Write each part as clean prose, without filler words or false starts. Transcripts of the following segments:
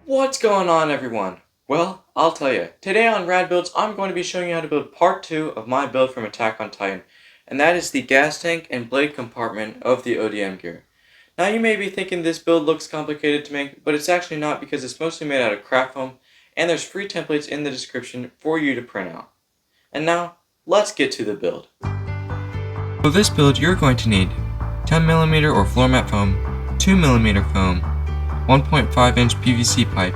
What's going on, everyone? Well, I'll tell you. Today on Rad Builds, I'm going to be showing you how to build part 2 of my build from Attack on Titan, and that is the gas tank and blade compartment of the ODM gear. Now you may be thinking this build looks complicated to make, but it's actually not because it's mostly made out of craft foam, and there's free templates in the description for you to print out. And now, let's get to the build. For this build, you're going to need 10mm or floor mat foam, 2mm foam, 1.5-inch PVC pipe,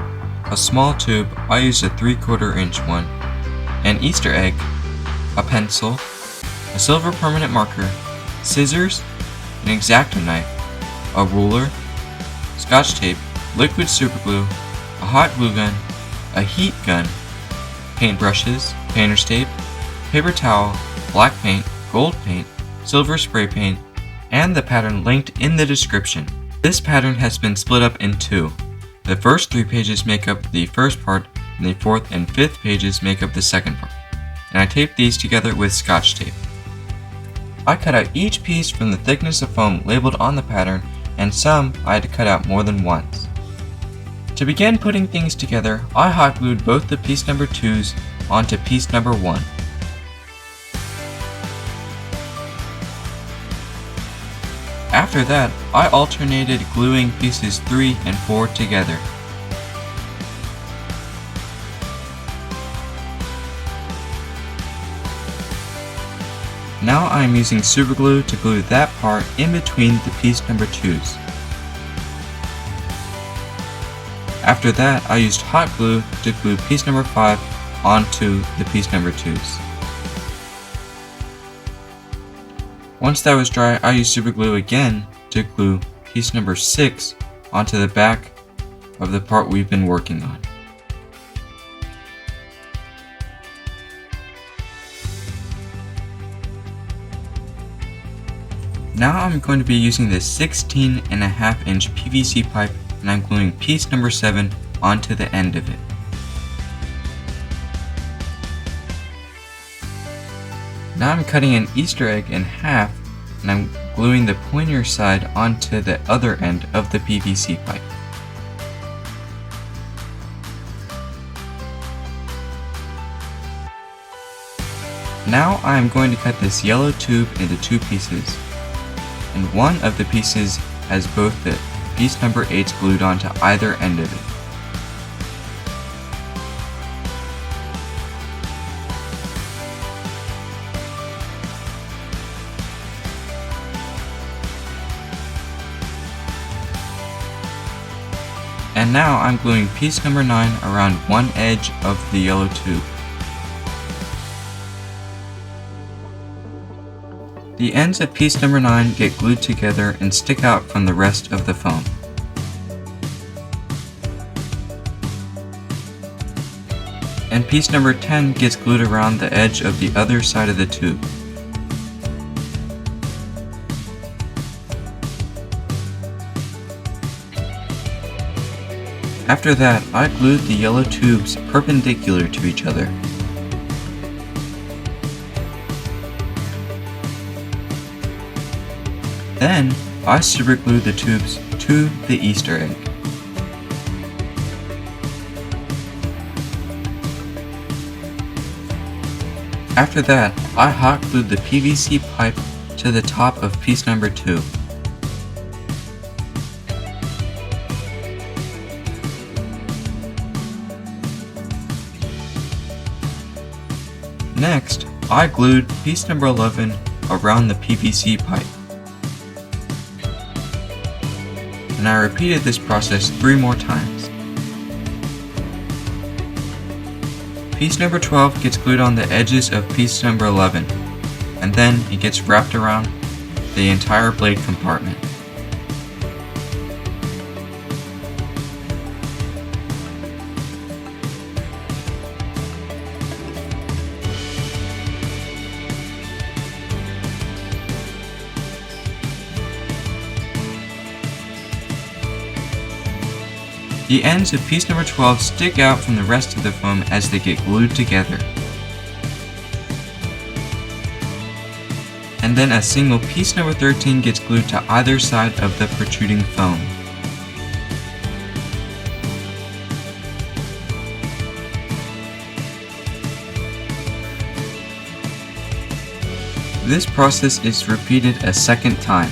a small tube, I used a 3/4 inch one, an Easter egg, a pencil, a silver permanent marker, scissors, an X-acto knife, a ruler, Scotch tape, liquid superglue, a hot glue gun, a heat gun, paint brushes, painter's tape, paper towel, black paint, gold paint, silver spray paint, and the pattern linked in the description. This pattern has been split up in two. The first 3 pages make up the first part, and the 4th and 5th pages make up the second part. And I taped these together with Scotch tape. I cut out each piece from the thickness of foam labeled on the pattern, and some I had to cut out more than once. To begin putting things together, I hot glued both the piece number 2s onto piece number 1. After that, I alternated gluing pieces 3 and 4 together. Now I am using superglue to glue that part in between the piece number 2s. After that, I used hot glue to glue piece number 5 onto the piece number 2s. Once that was dry, I used super glue again to glue piece number 6 onto the back of the part we've been working on. Now I'm going to be using this 16.5-inch PVC pipe, and I'm gluing piece number 7 onto the end of it. Now I'm cutting an Easter egg in half, and I'm gluing the pointer side onto the other end of the PVC pipe. Now I am going to cut this yellow tube into 2 pieces, and one of the pieces has both the piece number 8s glued onto either end of it. And now I'm gluing piece number 9 around one edge of the yellow tube. The ends of piece number 9 get glued together and stick out from the rest of the foam. And piece number 10 gets glued around the edge of the other side of the tube. After that, I glued the yellow tubes perpendicular to each other. Then, I superglued the tubes to the Easter egg. After that, I hot glued the PVC pipe to the top of piece number 2. Next, I glued piece number 11 around the PVC pipe. And I repeated this process 3 more times. Piece number 12 gets glued on the edges of piece number 11, and then it gets wrapped around the entire blade compartment. The ends of piece number 12 stick out from the rest of the foam as they get glued together. And then a single piece number 13 gets glued to either side of the protruding foam. this process is repeated a second time.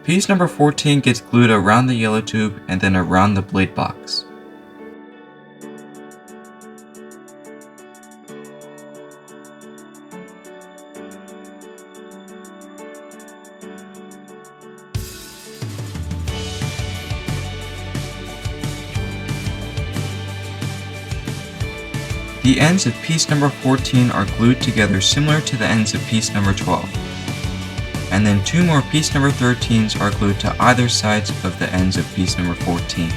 Piece number 14 gets glued around the yellow tube and then around the blade box. The ends of piece number 14 are glued together similar to the ends of piece number 12. And then 2 more piece number 13s are glued to either sides of the ends of piece number 14.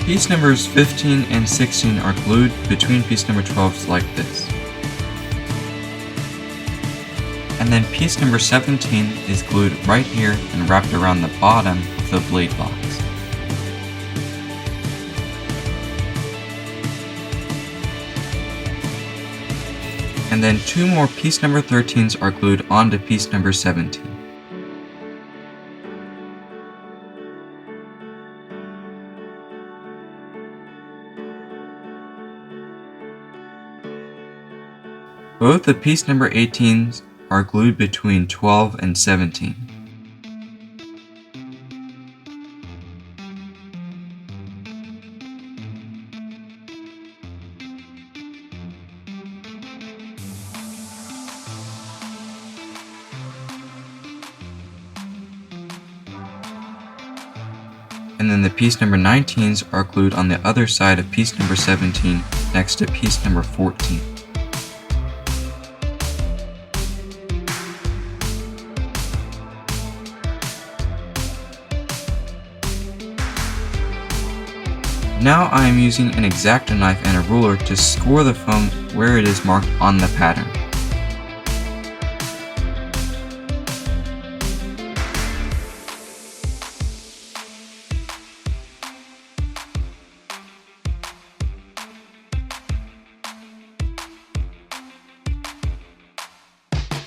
Piece numbers 15 and 16 are glued between piece number 12s like this. And then piece number 17 is glued right here and wrapped around the bottom of the blade box. And then 2 more piece number 13s are glued onto piece number 17. Both the piece number 18s are glued between 12 and 17. And then the piece number 19s are glued on the other side of piece number 17 next to piece number 14. Now I am using an X-acto knife and a ruler to score the foam where it is marked on the pattern.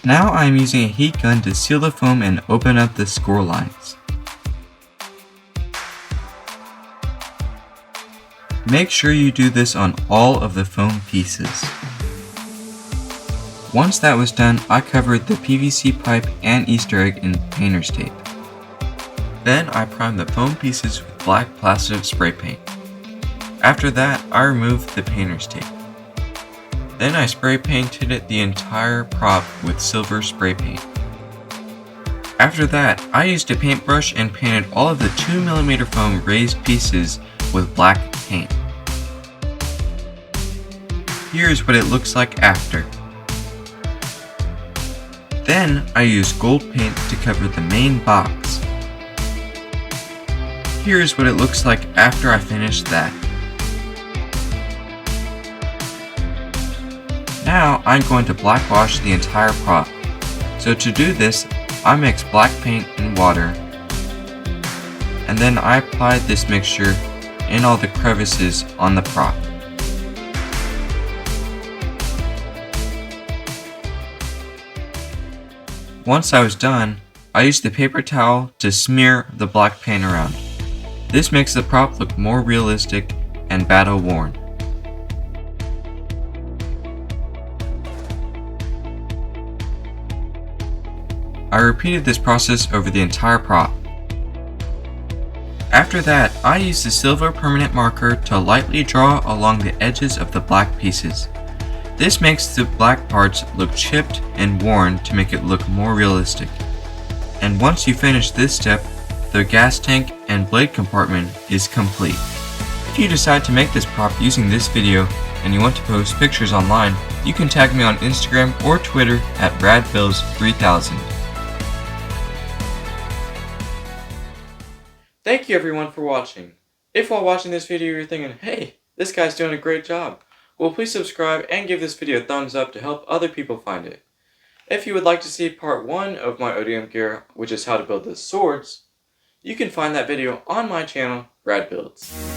Now I am using a heat gun to seal the foam and open up the score lines. Make sure you do this on all of the foam pieces. Once that was done, I covered the PVC pipe and Easter egg in painter's tape. Then I primed the foam pieces with black plasti-dip spray paint. After that, I removed the painter's tape. Then I spray painted the entire prop with silver spray paint. After that, I used a paintbrush and painted all of the 2mm foam raised pieces with black paint. Here's what it looks like after. Then I used gold paint to cover the main box. Here's what it looks like after I finished that. Now I'm going to black wash the entire prop. So to do this, I mixed black paint and water, and then I applied this mixture in all the crevices on the prop. Once I was done, I used the paper towel to smear the black paint around. This makes the prop look more realistic and battle worn. I repeated this process over the entire prop. After that, I used the silver permanent marker to lightly draw along the edges of the black pieces. This makes the black parts look chipped and worn to make it look more realistic. And once you finish this step, the gas tank and blade compartment is complete. If you decide to make this prop using this video and you want to post pictures online, you can tag me on Instagram or Twitter at radbills3000. Thank you everyone for watching. If while watching this video you're thinking, hey, this guy's doing a great job, well please subscribe and give this video a thumbs up to help other people find it. If you would like to see part 1 of my ODM gear, which is how to build the swords, you can find that video on my channel, Brad Builds.